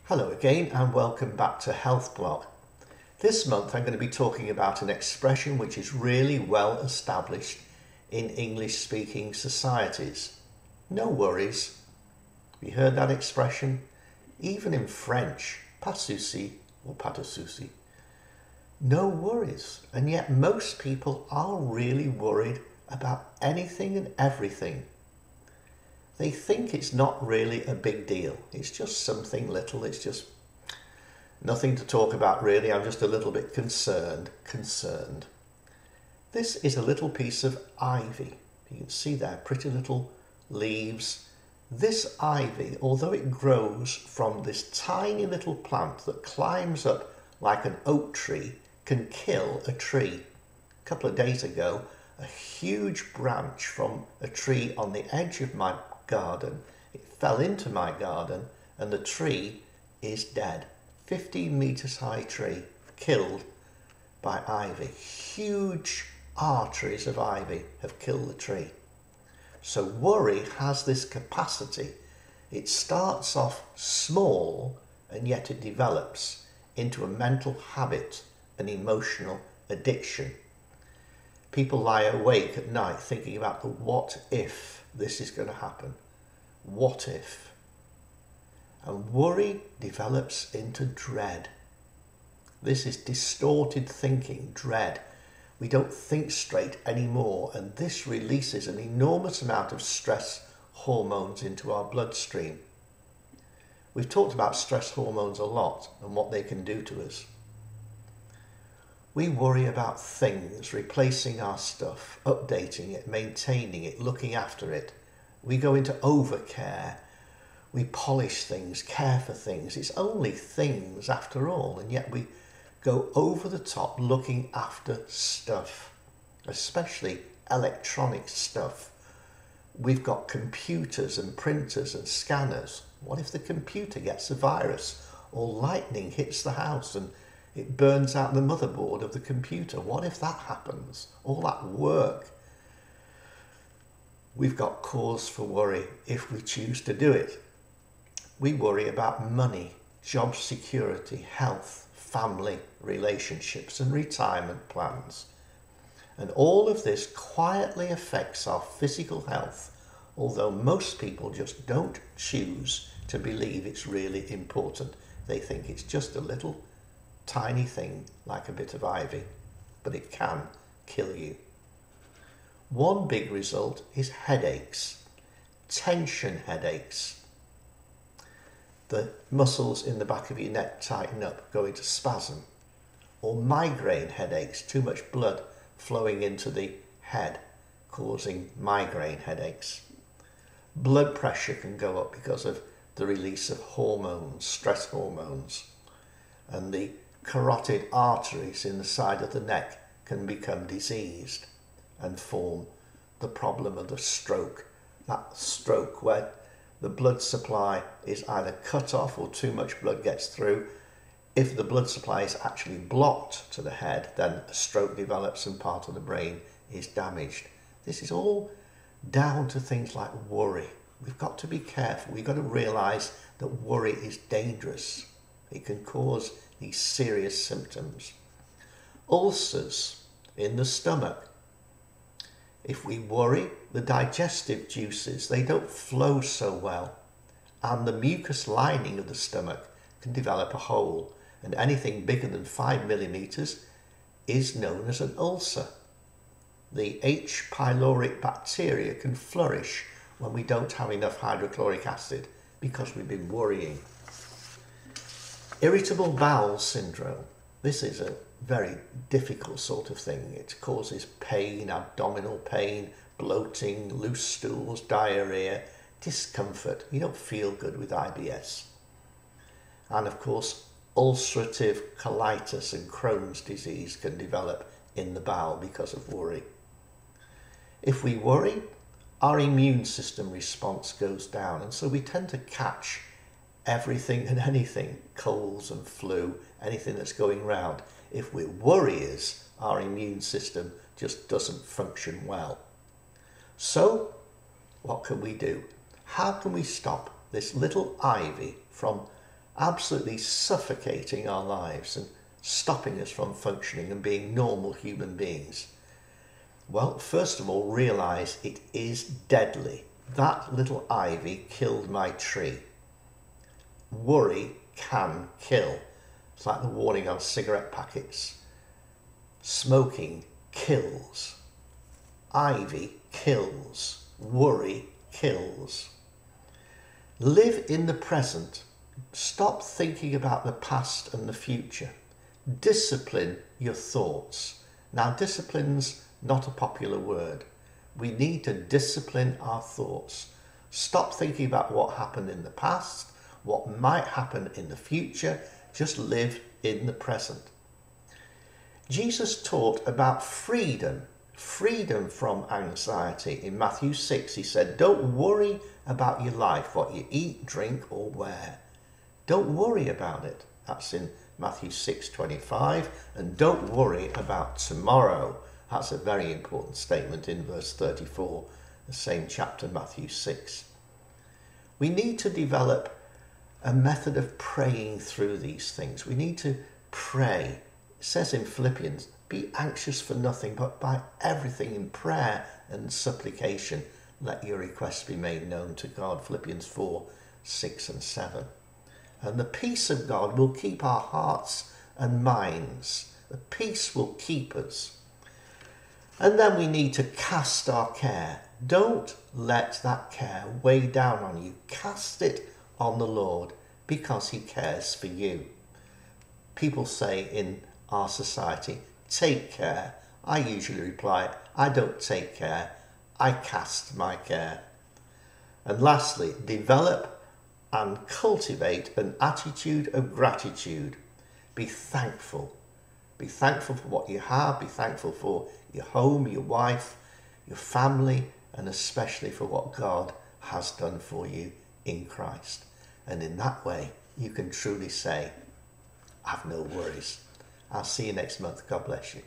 Hello again and welcome back to Health Blog. This month I'm going to be talking about an expression which is really well established in English speaking societies. No worries. Have you heard that expression? Even in French, pas de souci or pas de souci. No worries. And yet most people are really worried about anything and everything. They think it's not really a big deal. It's just something little. It's just nothing to talk about really. I'm just a little bit concerned. This is a little piece of ivy. You can see there, pretty little leaves. This ivy, although it grows from this tiny little plant that climbs up like an oak tree, can kill a tree. A couple of days ago, a huge branch from a tree on the edge of my garden, it fell into my garden and the tree is dead. 15 meters high tree, killed by ivy. Huge arteries of ivy have killed the tree. So worry has this capacity. It starts off small and yet it develops into a mental habit, an emotional addiction. People lie awake at night thinking about the what if this is going to happen. What if? And worry develops into dread. This is distorted thinking, dread. We don't think straight anymore, and this releases an enormous amount of stress hormones into our bloodstream. We've talked about stress hormones a lot and what they can do to us. We worry about things, replacing our stuff, updating it, maintaining it, looking after it. We go into overcare. We polish things, care for things. It's only things after all, and yet we go over the top looking after stuff, especially electronic stuff. We've got computers and printers and scanners. What if the computer gets a virus or lightning hits the house and it burns out the motherboard of the computer? What if that happens? All that work. We've got cause for worry if we choose to do it. We worry about money, job security, health, family, relationships and retirement plans. And all of this quietly affects our physical health, although most people just don't choose to believe it's really important. They think it's just a little tiny thing like a bit of ivy, but it can kill you. One big result is headaches, tension headaches. The muscles in the back of your neck tighten up, go into spasm. Or migraine headaches, too much blood flowing into the head, causing migraine headaches. Blood pressure can go up because of the release of hormones, stress hormones. And the carotid arteries in the side of the neck can become diseased and form the problem of the stroke. That stroke where the blood supply is either cut off or too much blood gets through. If the blood supply is actually blocked to the head, then a stroke develops and part of the brain is damaged. This is all down to things like worry. We've got to be careful. We've got to realise that worry is dangerous. It can cause these serious symptoms. Ulcers in the stomach. If we worry, the digestive juices, they don't flow so well, and the mucous lining of the stomach can develop a hole, and anything bigger than 5 millimeters is known as an ulcer. The H. pylori bacteria can flourish when we don't have enough hydrochloric acid because we've been worrying. Irritable bowel syndrome. This is a very difficult sort of thing. It causes pain, abdominal pain, bloating, loose stools, diarrhea, discomfort. You don't feel good with IBS. And of course, ulcerative colitis and Crohn's disease can develop in the bowel because of worry. If we worry, our immune system response goes down, and so we tend to catch everything and anything, colds and flu, anything that's going round. If we're worriers, our immune system just doesn't function well. So, what can we do? How can we stop this little ivy from absolutely suffocating our lives and stopping us from functioning and being normal human beings? Well, first of all, realise it is deadly. That little ivy killed my tree. Worry can kill. It's like the warning on cigarette packets. Smoking kills. Ivy kills. Worry kills. Live in the present. Stop thinking about the past and the future. Discipline your thoughts. Now, discipline's not a popular word. We need to discipline our thoughts. Stop thinking about what happened in the past, what might happen in the future. Just live in the present. Jesus taught about freedom from anxiety. In Matthew 6, he said, don't worry about your life, what you eat, drink, or wear. Don't worry about it. That's in Matthew 6:25. And don't worry about tomorrow. That's a very important statement in verse 34, the same chapter, Matthew 6. We need to develop a method of praying through these things. We need to pray. It says in Philippians, be anxious for nothing, but by everything in prayer and supplication, let your requests be made known to God. Philippians 4, 6 and 7. And the peace of God will keep our hearts and minds. The peace will keep us. And then we need to cast our care. Don't let that care weigh down on you. Cast it on the Lord because he cares for you. People say in our society, take care. I usually reply, I don't take care. I cast my care. And lastly, develop and cultivate an attitude of gratitude. Be thankful. Be thankful for what you have. Be thankful for your home, your wife, your family, and especially for what God has done for you in Christ. And in that way, you can truly say, I have no worries. I'll see you next month. God bless you.